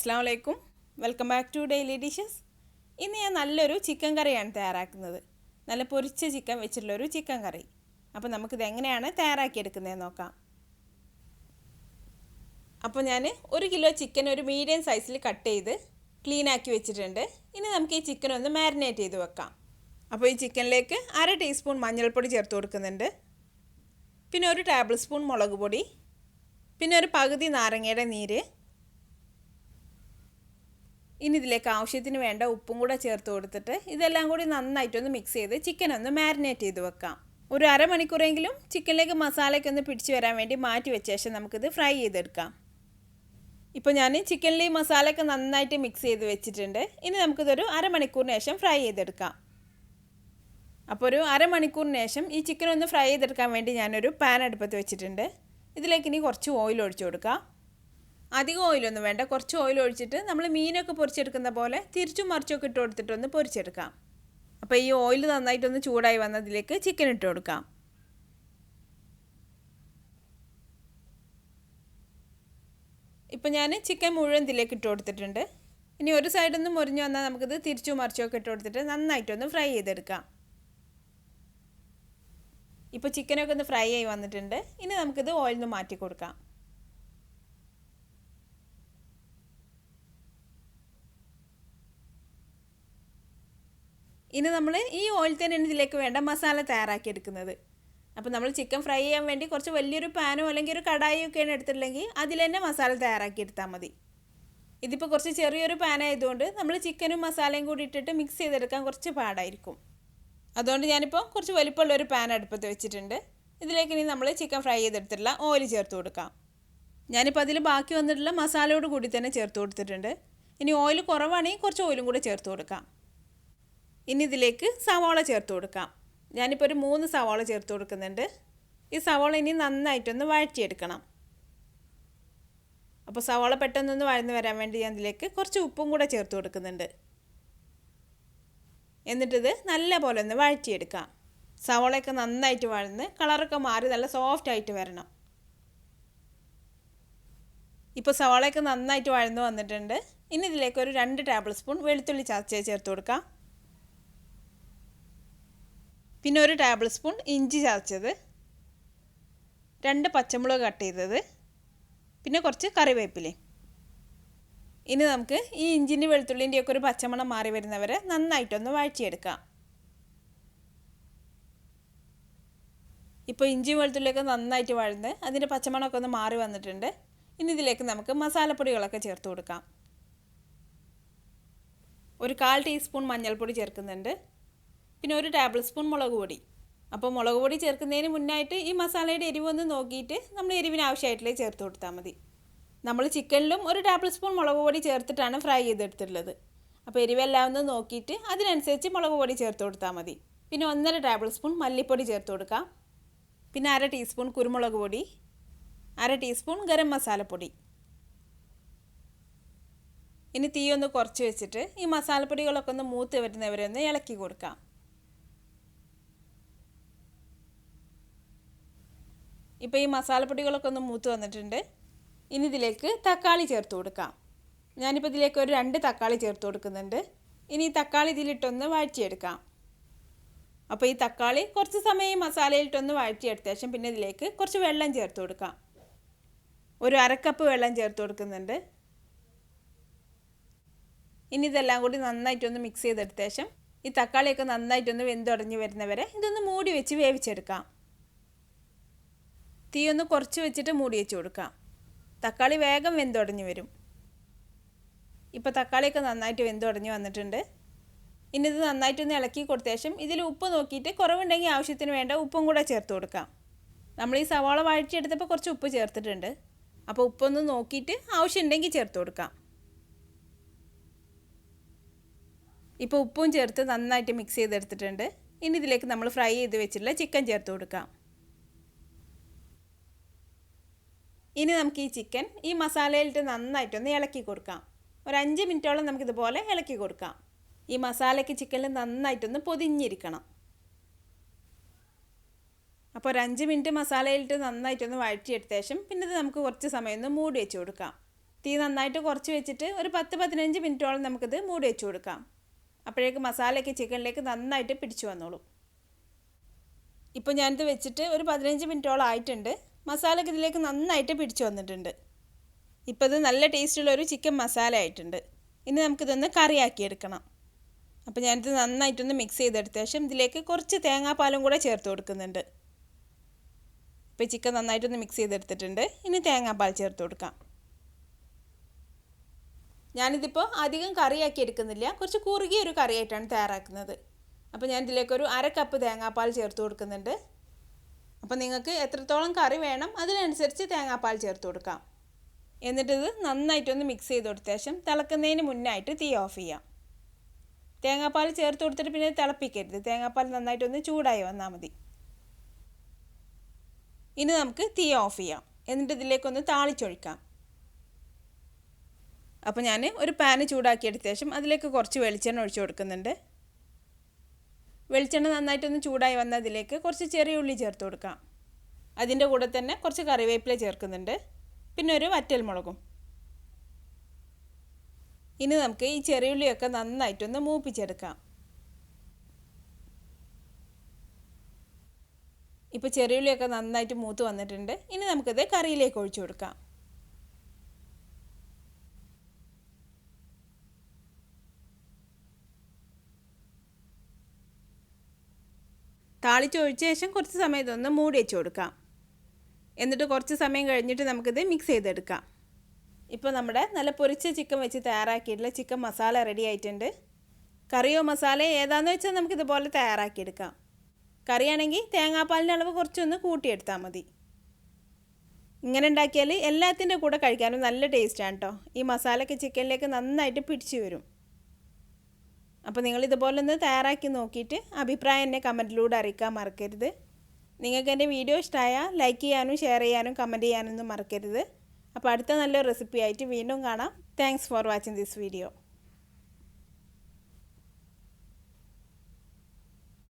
അസ്സാം വലൈക്കും. Welcome back to daily dishes. ഇന്ന് ഞാൻ നല്ലൊരു ചിക്കൻ കറിയാണ് തയ്യാറാക്കുന്നത്. നല്ല പൊരിച്ച ചിക്കൻ വെച്ചിട്ടുള്ളൊരു ചിക്കൻ കറി. അപ്പോൾ നമുക്കിത് എങ്ങനെയാണ് തയ്യാറാക്കിയെടുക്കുന്നതെന്ന് നോക്കാം. അപ്പോൾ ഞാൻ 1 കിലോ ചിക്കൻ ഒരു മീഡിയം സൈസിൽ കട്ട് ചെയ്ത് ക്ലീൻ ആക്കി വെച്ചിട്ടുണ്ട്. ഇനി നമുക്ക് ഈ ചിക്കൻ ഒന്ന് മാരിനേറ്റ് ചെയ്ത് വെക്കാം. അപ്പോൾ ഈ ചിക്കനിലേക്ക് 1/2 ടീസ്പൂൺ മഞ്ഞൾപ്പൊടി ചേർത്ത് കൊടുക്കുന്നുണ്ട്. പിന്നെ 1 ടേബിൾ സ്പൂൺ മുളക് പൊടി, പിന്നെ ഒരു പകുതി നാരങ്ങയുടെ നീര്. ഇനി ഇതിലേക്ക് ആവശ്യത്തിന് വേണ്ട ഉപ്പും കൂടെ ചേർത്ത് കൊടുത്തിട്ട് ഇതെല്ലാം കൂടി നന്നായിട്ടൊന്ന് മിക്സ് ചെയ്ത് ചിക്കൻ ഒന്ന് മാരിനേറ്റ് ചെയ്ത് വെക്കാം. ഒരു അരമണിക്കൂറെങ്കിലും ചിക്കനിലേക്ക് മസാലയൊക്കെ ഒന്ന് പിടിച്ച് വരാൻ വേണ്ടി മാറ്റി വെച്ച ശേഷം നമുക്കിത് ഫ്രൈ ചെയ്തെടുക്കാം. ഇപ്പോൾ ഞാൻ ചിക്കനിൽ ഈ മസാലയൊക്കെ നന്നായിട്ട് മിക്സ് ചെയ്ത് വെച്ചിട്ടുണ്ട്. ഇനി നമുക്കിതൊരു അരമണിക്കൂറിന് ശേഷം ഫ്രൈ ചെയ്തെടുക്കാം. അപ്പോൾ ഒരു അരമണിക്കൂറിന് ശേഷം ഈ ചിക്കൻ ഒന്ന് ഫ്രൈ ചെയ്തെടുക്കാൻ വേണ്ടി ഞാനൊരു പാൻ അടുപ്പത്ത് വെച്ചിട്ടുണ്ട്. ഇതിലേക്ക് ഇനി കുറച്ച് ഓയിൽ ഒഴിച്ചു കൊടുക്കാം. അധികം ഓയിലൊന്നും വേണ്ട, കുറച്ച് ഓയിൽ ഒഴിച്ചിട്ട് നമ്മൾ മീനൊക്കെ പൊരിച്ചെടുക്കുന്ന പോലെ തിരിച്ചും മറിച്ചൊക്കെ ഇട്ട് കൊടുത്തിട്ടൊന്ന് പൊരിച്ചെടുക്കാം. അപ്പോൾ ഈ ഓയിൽ നന്നായിട്ടൊന്ന് ചൂടായി വന്നതിലേക്ക് ചിക്കൻ ഇട്ട് കൊടുക്കാം. ഇപ്പോൾ ഞാൻ ചിക്കൻ മുഴുവൻ ഇതിലേക്ക് ഇട്ട് കൊടുത്തിട്ടുണ്ട്. ഇനി ഒരു സൈഡിൽ നിന്ന് മുറിഞ്ഞ് വന്നാൽ നമുക്കിത് തിരിച്ചും മറിച്ചൊക്കെ ഇട്ട് കൊടുത്തിട്ട് നന്നായിട്ടൊന്ന് ഫ്രൈ ചെയ്തെടുക്കാം. ഇപ്പോൾ ചിക്കനൊക്കെ ഒന്ന് ഫ്രൈ ആയി വന്നിട്ടുണ്ട്. ഇനി നമുക്കിത് ഓയിൽ നിന്ന് മാറ്റി കൊടുക്കാം. ഇനി നമ്മൾ ഈ ഓയിൽ തന്നെയാണ് ഇതിലേക്ക് വേണ്ട മസാല തയ്യാറാക്കിയെടുക്കുന്നത്. അപ്പോൾ നമ്മൾ ചിക്കൻ ഫ്രൈ ചെയ്യാൻ വേണ്ടി കുറച്ച് വലിയൊരു പാനോ അല്ലെങ്കിൽ ഒരു കടായിയോ ഒക്കെയാണ് എടുത്തിട്ടുണ്ടെങ്കിൽ അതിൽ തന്നെ മസാല തയ്യാറാക്കിയെടുത്താൽ മതി. ഇതിപ്പോൾ കുറച്ച് ചെറിയൊരു പാനായതുകൊണ്ട് നമ്മൾ ചിക്കനും മസാലയും കൂടി ഇട്ടിട്ട് മിക്സ് ചെയ്തെടുക്കാൻ കുറച്ച് പാടായിരിക്കും. അതുകൊണ്ട് ഞാനിപ്പോൾ കുറച്ച് വലിപ്പമുള്ളൊരു പാൻ അടുപ്പത്ത് വെച്ചിട്ടുണ്ട്. ഇതിലേക്ക് ഇനി നമ്മൾ ചിക്കൻ ഫ്രൈ ചെയ്തെടുത്തിട്ടുള്ള ഓയിൽ ചേർത്ത് കൊടുക്കാം. ഞാനിപ്പോൾ അതിൽ ബാക്കി വന്നിട്ടുള്ള മസാലയോട് കൂടി തന്നെ ചേർത്ത് കൊടുത്തിട്ടുണ്ട്. ഇനി ഓയിൽ കുറവാണെങ്കിൽ കുറച്ച് ഓയിലും കൂടി ചേർത്ത് കൊടുക്കാം. ഇനി ഇതിലേക്ക് സവാള ചേർത്ത് കൊടുക്കാം. ഞാനിപ്പോൾ ഒരു 3 സവാള ചേർത്ത് കൊടുക്കുന്നുണ്ട്. ഈ സവാള ഇനി നന്നായിട്ടൊന്ന് വഴറ്റിയെടുക്കണം. അപ്പോൾ സവാള പെട്ടെന്നൊന്ന് വഴന്ന് വരാൻ വേണ്ടി ഞാൻ ഇതിലേക്ക് കുറച്ച് ഉപ്പും കൂടെ ചേർത്ത് കൊടുക്കുന്നുണ്ട്. എന്നിട്ടിത് നല്ല പോലെ ഒന്ന് വഴറ്റിയെടുക്കാം. സവാളയൊക്കെ നന്നായിട്ട് വഴന്ന് കളറൊക്കെ മാറി നല്ല സോഫ്റ്റ് ആയിട്ട് വരണം. ഇപ്പോൾ സവാളയൊക്കെ നന്നായിട്ട് വഴന്ന് വന്നിട്ടുണ്ട്. ഇനി ഇതിലേക്ക് ഒരു 2 ടേബിൾ സ്പൂൺ വെളുത്തുള്ളി ചതച്ചത് ചേർത്ത് കൊടുക്കാം. പിന്നെ 1 ടേബിൾ സ്പൂൺ ഇഞ്ചി ചതച്ചത്, 2 പച്ചമുളക് കട്ട് ചെയ്തത്, പിന്നെ കുറച്ച് കറിവേപ്പില. ഇനി നമുക്ക് ഈ ഇഞ്ചിൻ്റെ വെളുത്തുള്ളിൻ്റെയൊക്കെ ഒരു പച്ചമണം മാറി വരുന്നവരെ നന്നായിട്ടൊന്ന് വഴറ്റിയെടുക്കാം. ഇപ്പോൾ ഇഞ്ചി വെളുത്തുള്ളിയൊക്കെ നന്നായിട്ട് വഴന്ന് അതിൻ്റെ പച്ചമണമൊക്കെ ഒന്ന് മാറി വന്നിട്ടുണ്ട്. ഇനി ഇതിലേക്ക് നമുക്ക് മസാലപ്പൊടികളൊക്കെ ചേർത്ത് കൊടുക്കാം. ഒരു 1/4 ടീസ്പൂൺ മഞ്ഞൾപ്പൊടി ചേർക്കുന്നുണ്ട്. പിന്നെ 1 ടേബിൾ സ്പൂൺ മുളക് പൊടി. അപ്പോൾ മുളക് പൊടി ചേർക്കുന്നതിന് മുന്നായിട്ട് ഈ മസാലയുടെ എരിവൊന്ന് നോക്കിയിട്ട് നമ്മൾ എരിവിന് ആവശ്യമായിട്ടുള്ള ചേർത്ത് കൊടുത്താൽ മതി. നമ്മൾ ചിക്കനിലും 1 ടേബിൾ സ്പൂൺ മുളക് പൊടി ചേർത്തിട്ടാണ് ഫ്രൈ ചെയ്തെടുത്തിട്ടുള്ളത്. അപ്പോൾ എരിവെല്ലാം ഒന്ന് നോക്കിയിട്ട് അതിനനുസരിച്ച് മുളക് പൊടി ചേർത്ത് കൊടുത്താൽ മതി. പിന്നെ 1.5 ടേബിൾ സ്പൂൺ മല്ലിപ്പൊടി ചേർത്ത് കൊടുക്കാം. പിന്നെ 1/2 ടീസ്പൂൺ കുരുമുളക് പൊടി, 1/2 ടീസ്പൂൺ ഗരം മസാലപ്പൊടി. ഇനി തീ ഒന്ന് കുറച്ച് വെച്ചിട്ട് ഈ മസാലപ്പൊടികളൊക്കെ ഒന്ന് മൂത്ത് വരുന്നവരെ ഒന്ന് ഇളക്കി കൊടുക്കാം. ഇപ്പോൾ ഈ മസാലപ്പൊടികളൊക്കെ ഒന്ന് മൂത്ത് വന്നിട്ടുണ്ട്. ഇനി ഇതിലേക്ക് തക്കാളി ചേർത്ത് കൊടുക്കാം. ഞാനിപ്പോൾ ഇതിലേക്ക് ഒരു 2 തക്കാളി ചേർത്ത് കൊടുക്കുന്നുണ്ട്. ഇനി ഈ തക്കാളി ഇതിലിട്ടൊന്ന് വഴറ്റിയെടുക്കാം. അപ്പോൾ ഈ തക്കാളി കുറച്ച് സമയം ഈ മസാലയിലിട്ടൊന്ന് വഴറ്റിയെടുത്ത ശേഷം പിന്നെ ഇതിലേക്ക് കുറച്ച് വെള്ളം ചേർത്ത് കൊടുക്കാം. ഒരു 1/2 കപ്പ് വെള്ളം ചേർത്ത് കൊടുക്കുന്നുണ്ട്. ഇനി ഇതെല്ലാം കൂടി നന്നായിട്ടൊന്ന് മിക്സ് ചെയ്തെടുത്ത ശേഷം ഈ തക്കാളിയൊക്കെ നന്നായിട്ടൊന്ന് വെന്തുടഞ്ഞ് വരുന്നവരെ ഇതൊന്ന് മൂടി വെച്ച് വേവിച്ചെടുക്കാം. തീ ഒന്ന് കുറച്ച് വെച്ചിട്ട് മൂടി വെച്ച് കൊടുക്കാം. തക്കാളി വേഗം വെന്തുടഞ്ഞ് വരും. ഇപ്പോൾ തക്കാളിയൊക്കെ നന്നായിട്ട് വെന്തുടഞ്ഞ് വന്നിട്ടുണ്ട്. ഇനി ഇത് നന്നായിട്ടൊന്ന് ഇളക്കി കൊടുത്ത ശേഷം ഇതിൽ ഉപ്പ് നോക്കിയിട്ട് കുറവുണ്ടെങ്കിൽ ആവശ്യത്തിന് വേണ്ട ഉപ്പും കൂടെ ചേർത്ത് കൊടുക്കാം. നമ്മൾ ഈ സവാള വഴറ്റിയെടുത്തപ്പോൾ കുറച്ച് ഉപ്പ് ചേർത്തിട്ടുണ്ട്. അപ്പോൾ ഉപ്പൊന്ന് നോക്കിയിട്ട് ആവശ്യമുണ്ടെങ്കിൽ ചേർത്ത് കൊടുക്കാം. ഇപ്പോൾ ഉപ്പും ചേർത്ത് നന്നായിട്ട് മിക്സ് ചെയ്തെടുത്തിട്ടുണ്ട്. ഇനി ഇതിലേക്ക് നമ്മൾ ഫ്രൈ ചെയ്ത് വെച്ചിട്ടുള്ള ചിക്കൻ ചേർത്ത് കൊടുക്കാം. ഇനി നമുക്ക് ഈ ചിക്കൻ ഈ മസാലയിലിട്ട് നന്നായിട്ടൊന്ന് ഇളക്കി കൊടുക്കാം. ഒരു 5 മിനിറ്റോളം നമുക്കിതുപോലെ ഇളക്കി കൊടുക്കാം. ഈ മസാലയ്ക്ക് ചിക്കനിൽ നന്നായിട്ടൊന്ന് പൊതിഞ്ഞിരിക്കണം. അപ്പോൾ ഒരു 5 മിനിറ്റ് മസാലയിലിട്ട് നന്നായിട്ടൊന്ന് വഴറ്റിയെടുത്ത ശേഷം പിന്നെ ഇത് നമുക്ക് കുറച്ച് സമയം ഒന്ന് മൂടി വെച്ച് കൊടുക്കാം. തീ നന്നായിട്ട് കുറച്ച് വെച്ചിട്ട് ഒരു 10-15 മിനിറ്റോളം നമുക്കിത് മൂടി വെച്ച് കൊടുക്കാം. അപ്പോഴേക്ക് മസാലയൊക്കെ ചിക്കനിലേക്ക് നന്നായിട്ട് പിടിച്ചു വന്നോളും. ഇപ്പോൾ ഞാനിത് വെച്ചിട്ട് ഒരു 15 മിനിറ്റോളം ആയിട്ടുണ്ട്. മസാലയൊക്കെ ഇതിലേക്ക് നന്നായിട്ട് പിടിച്ചു വന്നിട്ടുണ്ട്. ഇപ്പോൾ ഇത് നല്ല ടേസ്റ്റുള്ളൊരു ചിക്കൻ മസാല ആയിട്ടുണ്ട്. ഇനി നമുക്കിതൊന്ന് കറിയാക്കി എടുക്കണം. അപ്പോൾ ഞാനിത് നന്നായിട്ടൊന്ന് മിക്സ് ചെയ്തെടുത്ത ശേഷം ഇതിലേക്ക് കുറച്ച് തേങ്ങാപ്പാലും കൂടെ ചേർത്ത് കൊടുക്കുന്നുണ്ട്. ഇപ്പോൾ ചിക്കൻ നന്നായിട്ടൊന്ന് മിക്സ് ചെയ്തെടുത്തിട്ടുണ്ട്. ഇനി തേങ്ങാപ്പാൽ ചേർത്ത് കൊടുക്കാം. ഞാനിതിപ്പോൾ അധികം കറിയാക്കി എടുക്കുന്നില്ല, കുറച്ച് കുറുകിയ ഒരു കറിയായിട്ടാണ് തയ്യാറാക്കുന്നത്. അപ്പോൾ ഞാൻ ഇതിലേക്കൊരു 1/2 കപ്പ് തേങ്ങാപ്പാൽ ചേർത്ത് കൊടുക്കുന്നുണ്ട്. അപ്പോൾ നിങ്ങൾക്ക് എത്രത്തോളം കറി വേണം അതിനനുസരിച്ച് തേങ്ങാപ്പാൽ ചേർത്ത് കൊടുക്കാം. എന്നിട്ടിത് നന്നായിട്ടൊന്ന് മിക്സ് ചെയ്ത് കൊടുത്ത ശേഷം തിളക്കുന്നതിന് മുന്നായിട്ട് തീ ഓഫ് ചെയ്യാം. തേങ്ങാപ്പാൽ ചേർത്ത് കൊടുത്തിട്ട് പിന്നെ തിളപ്പിക്കരുത്. തേങ്ങാപ്പാൽ നന്നായിട്ടൊന്ന് ചൂടായി വന്നാൽ മതി. ഇനി നമുക്ക് തീ ഓഫ് ചെയ്യാം. എന്നിട്ട് ഇതിലേക്കൊന്ന് താളിച്ചൊഴിക്കാം. അപ്പോൾ ഞാൻ ഒരു പാന് ചൂടാക്കിയെടുത്ത ശേഷം അതിലേക്ക് കുറച്ച് വെളിച്ചെണ്ണ ഒഴിച്ചു കൊടുക്കുന്നുണ്ട്. വെളിച്ചെണ്ണ നന്നായിട്ടൊന്ന് ചൂടായി വന്ന അതിലേക്ക് കുറച്ച് ചെറിയ ഉള്ളി ചേർത്ത് കൊടുക്കാം. അതിൻ്റെ കൂടെ തന്നെ കുറച്ച് കറിവേപ്പില ചേർക്കുന്നുണ്ട്. പിന്നെ ഒരു വറ്റൽമുളകും. ഇനി നമുക്ക് ഈ ചെറിയുള്ളിയൊക്കെ നന്നായിട്ടൊന്ന് മൂപ്പിച്ചെടുക്കാം. ഇപ്പോൾ ചെറിയുള്ളിയൊക്കെ നന്നായിട്ട് മൂത്ത് വന്നിട്ടുണ്ട്. ഇനി നമുക്കിത് കറിയിലേക്ക് ഒഴിച്ചു കൊടുക്കാം. താളിച്ചൊഴിച്ച ശേഷം കുറച്ച് സമയം ഇതൊന്ന് മൂടി വെച്ച് കൊടുക്കാം. എന്നിട്ട് കുറച്ച് സമയം കഴിഞ്ഞിട്ട് നമുക്കിത് മിക്സ് ചെയ്തെടുക്കാം. ഇപ്പോൾ നമ്മുടെ നല്ല പൊരിച്ച ചിക്കൻ വെച്ച് തയ്യാറാക്കിയിട്ടുള്ള ചിക്കൻ മസാല റെഡി ആയിട്ടുണ്ട്. കറിയോ മസാലയോ ഏതാണെന്ന് വെച്ചാൽ നമുക്കിതുപോലെ തയ്യാറാക്കിയെടുക്കാം. കറിയാണെങ്കിൽ തേങ്ങാപ്പാലിൻ്റെ അളവ് കുറച്ചൊന്ന് കൂട്ടിയെടുത്താൽ മതി. ഇങ്ങനെ ഉണ്ടാക്കിയാൽ എല്ലാത്തിൻ്റെ കൂടെ കഴിക്കാനും നല്ല ടേസ്റ്റാണ് കേട്ടോ. ഈ മസാലയൊക്കെ ചിക്കനിലേക്ക് നന്നായിട്ട് പിടിച്ചു വരും. അപ്പോൾ നിങ്ങളിതുപോലെ ഒന്ന് തയ്യാറാക്കി നോക്കിയിട്ട് അഭിപ്രായം എന്നെ കമൻറ്റിലൂടെ അറിയിക്കാൻ മറക്കരുത്. നിങ്ങൾക്ക് എൻ്റെ വീഡിയോ ഇഷ്ടമായാൽ ലൈക്ക് ചെയ്യാനും ഷെയർ ചെയ്യാനും കമൻറ്റ് ചെയ്യാനൊന്നും മറക്കരുത്. അപ്പോൾ അടുത്ത നല്ലൊരു റെസിപ്പി ആയിട്ട് വീണ്ടും കാണാം. Thanks for watching this video.